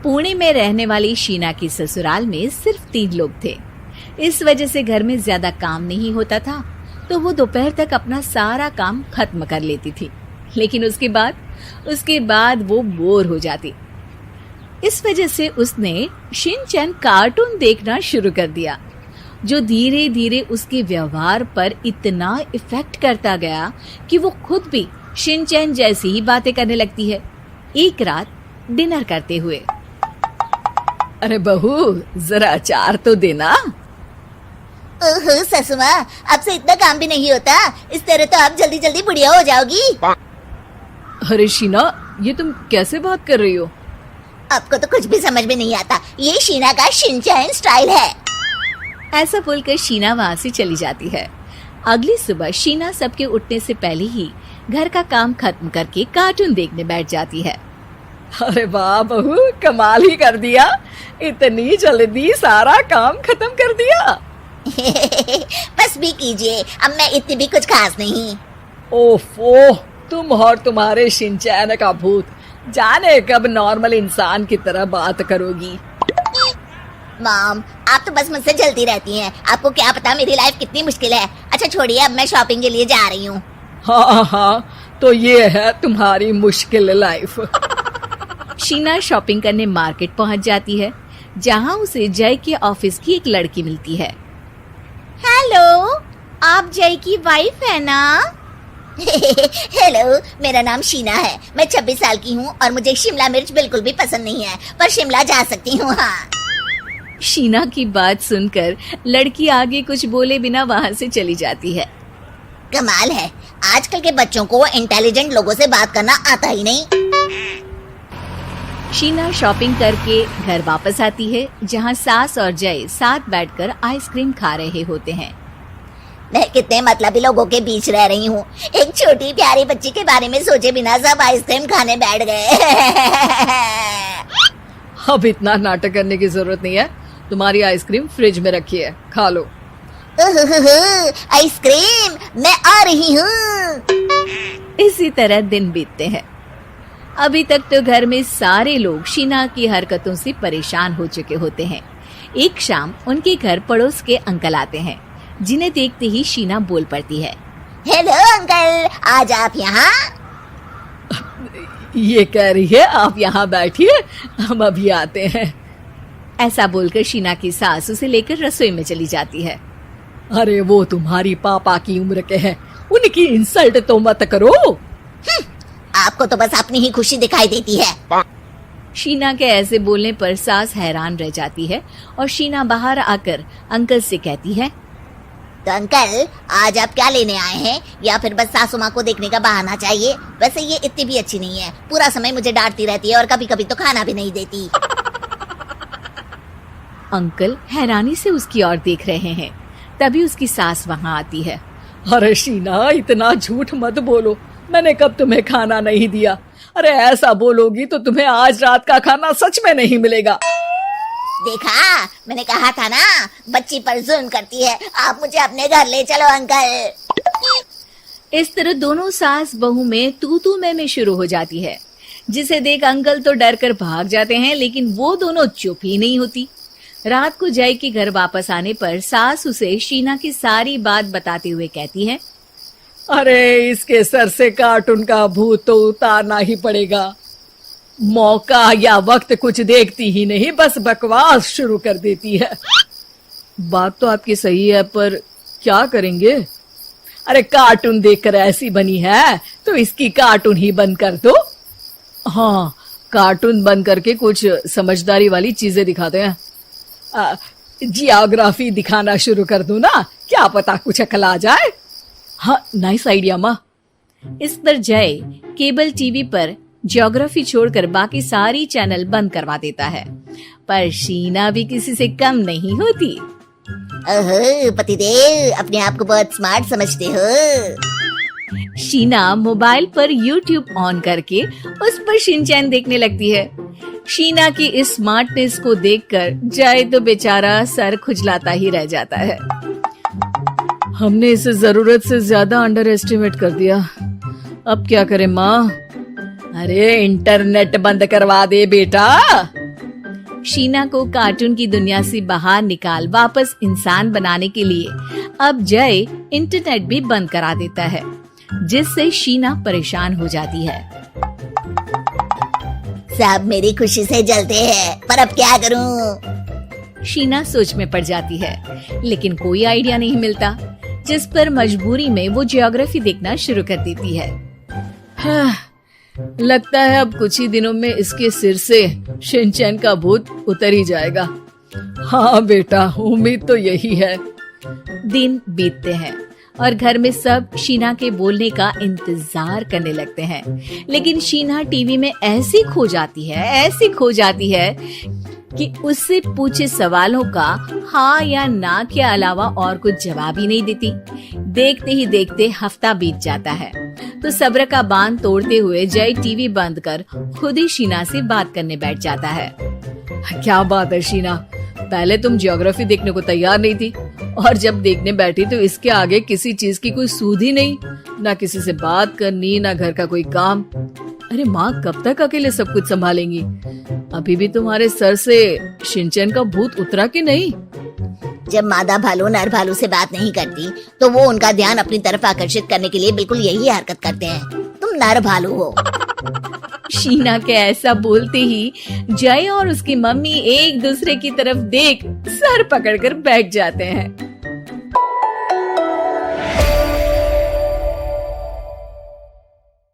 पुणे में रहने वाली शीना की ससुराल में सिर्फ 3 लोग थे। इस वजह से घर में ज्यादा काम नहीं होता था, तो वो दोपहर तक अपना सारा काम खत्म कर लेती थी। लेकिन उसके बाद वो बोर हो जाती। इस वजह से उसने शिनचैन कार्टून देखना शुरू कर दिया, जो धीरे धीरे उसके व्यवहार पर इतना इफेक्ट करता गया कि वो खुद भी शिनचैन जैसी ही बातें करने लगती है। एक रात डिनर करते हुए, अरे बहू, जरा अचार तो देना। ओहो ससु माँ, आपसे इतना काम भी नहीं होता। इस तरह तो आप जल्दी जल्दी बुढ़िया हो जाओगी। अरे शीना, ये तुम कैसे बात कर रही हो? आपको तो कुछ भी समझ में नहीं आता। ये शीना का शिनचैन स्टाइल है। ऐसा बोलकर शीना वहाँ से चली जाती है। अगली सुबह शीना सबके उठने से पहले ही घर का काम खत्म करके कार्टून देखने बैठ जाती है। अरे वाह बहू, कमाल ही कर दिया, इतनी जल्दी सारा काम खत्म कर दिया। बस भी कीजिए, अब मैं इतनी भी कुछ खास नहीं। ओफो, तुम और तुम्हारे शिनचैन का भूत, जाने कब नॉर्मल इंसान की तरह बात करोगी। मॉम, आप तो बस मुझसे जलती रहती हैं। आपको क्या पता मेरी लाइफ कितनी मुश्किल है। अच्छा छोड़िए, अब मैं शॉपिंग के लिए जा रही हूँ। हाँ, तो ये है तुम्हारी मुश्किल लाइफ। शीना शॉपिंग करने मार्केट पहुँच जाती है, जहाँ उसे जय के ऑफिस की एक लड़की मिलती है। हेलो, आप जय की वाइफ है ना? हेलो, मेरा नाम शीना है। मैं 26 साल की हूँ और मुझे शिमला मिर्च बिल्कुल भी पसंद नहीं है, पर शिमला जा सकती हूँ। हाँ। शीना की बात सुनकर लड़की आगे कुछ बोले बिना वहाँ से चली जाती है। कमाल है, आजकल के बच्चों को इंटेलिजेंट लोगों से बात करना आता ही नहीं। शीना शॉपिंग करके घर वापस आती है, जहाँ सास और जय साथ बैठकर आइसक्रीम खा रहे होते हैं। मैं कितने मतलबी लोगों के बीच रह रही हूँ। एक छोटी प्यारी बच्ची के बारे में सोचे बिना सब आइसक्रीम खाने बैठ गए। अब इतना नाटक करने की जरूरत नहीं है, तुम्हारी आइसक्रीम फ्रिज में रखी है, खा लो। आइसक्रीम, मैं आ रही हूँ। इसी तरह दिन बीतते हैं। अभी तक तो घर में सारे लोग शीना की हरकतों से परेशान हो चुके होते हैं। एक शाम उनके घर पड़ोस के अंकल आते हैं, जिन्हें देखते ही शीना बोल पड़ती है। हेलो अंकल, आज आप यहाँ? ये कह रही है आप यहाँ बैठिए, हम अभी आते हैं। ऐसा बोलकर शीना की सास उसे लेकर रसोई में चली जाती है। अरे वो तुम्हारी पापा की उम्र के हैं, उनकी इंसल्ट तो मत करो। आपको तो बस अपनी ही खुशी दिखाई देती है। शीना के ऐसे बोलने पर सास हैरान रह जाती है और शीना बाहर आकर अंकल से कहती है, तो अंकल, आज आप क्या लेने आए हैं? या फिर बस सासू माँ को देखने का बहाना चाहिए? वैसे ये इतनी भी अच्छी नहीं है, पूरा समय मुझे डांटती रहती है और कभी कभी तो खाना भी नहीं देती। अंकल हैरानी से उसकी ओर देख रहे हैं। तभी उसकी सास वहाँ आती है। अरे शीना, इतना झूठ मत बोलो, मैंने कब तुम्हें खाना नहीं दिया? अरे ऐसा बोलोगी तो तुम्हें आज रात का खाना सच में नहीं मिलेगा। देखा, मैंने कहा था ना, बच्ची पर जुल्म करती है। आप मुझे अपने घर ले चलो अंकल। इस तरह दोनों सास बहू में तू मैं शुरू हो जाती है, जिसे देख अंकल तो डर कर भाग जाते हैं, लेकिन वो दोनों चुप ही नहीं होती। रात को जय के घर वापस आने पर सास उसे शीना की सारी बात बताते हुए कहती है, अरे इसके सर से कार्टून का भूत तो उतारना ही पड़ेगा। मौका या वक्त कुछ देखती ही नहीं, बस बकवास शुरू कर देती है। बात तो आपकी सही है, पर क्या करेंगे? अरे कार्टून देखकर ऐसी बनी है तो इसकी कार्टून ही बंद कर दो। हाँ, कार्टून बंद करके कुछ समझदारी वाली चीजें दिखाते हैं। जियोग्राफी दिखाना शुरू कर दूं ना, क्या पता कुछ अकल आ जाए। हाँ, नाइस आइडिया माँ। इस पर जय केबल टीवी पर ज्योग्राफी छोड़कर बाकी सारी चैनल बंद करवा देता है, पर शीना भी किसी से कम नहीं होती। ओहो पतिदेव, अपने आप को बहुत स्मार्ट समझते हो। शीना मोबाइल पर YouTube ऑन करके उस पर शिनचैन देखने लगती है। शीना की इस स्मार्टनेस को देखकर जय तो बेचारा सर खुजलाता ही रह जाता है। हमने इसे जरूरत से ज्यादा अंडर एस्टिमेट कर दिया, अब क्या करें माँ? अरे इंटरनेट बंद करवा दे बेटा। शीना को कार्टून की दुनिया से बाहर निकाल वापस इंसान बनाने के लिए अब जय इंटरनेट भी बंद करा देता है, जिससे शीना परेशान हो जाती है। सब मेरी खुशी से जलते हैं, पर अब क्या करूं? शीना सोच में पड़ जाती है, लेकिन कोई आइडिया नहीं मिलता, जिस पर मजबूरी में वो ज्योग्राफी देखना शुरू कर देती है। लगता है अब कुछ ही दिनों में इसके सिर से शिनचैन का भूत उतर ही जाएगा। हाँ बेटा, उम्मीद तो यही है। दिन बीतते हैं और घर में सब शीना के बोलने का इंतजार करने लगते हैं, लेकिन शीना टीवी में ऐसी खो जाती है कि उससे पूछे सवालों का हाँ या ना के अलावा और कुछ जवाब ही नहीं देती। देखते ही देखते हफ्ता बीत जाता है, तो सब्र का बांध तोड़ते हुए जय टीवी बंद कर खुद ही शीना से बात करने बैठ जाता है। क्या बात है शीना, पहले तुम ज्योग्राफी देखने को तैयार नहीं थी, और जब देखने बैठी तो इसके आगे किसी चीज की कोई सूध ही नहीं, ना किसी से बात करनी, ना घर का कोई काम। अरे माँ कब तक अकेले सब कुछ संभालेंगी? अभी भी तुम्हारे सर से शिनचैन का भूत उतरा कि नहीं? जब मादा भालू नर भालू से बात नहीं करती, तो वो उनका ध्यान अपनी तरफ आकर्षित करने के लिए बिल्कुल यही हरकत करते हैं। तुम नर भालू हो। शीना के ऐसा बोलते ही जय और उसकी मम्मी एक दूसरे की तरफ देख सर पकड़कर बैठ जाते हैं।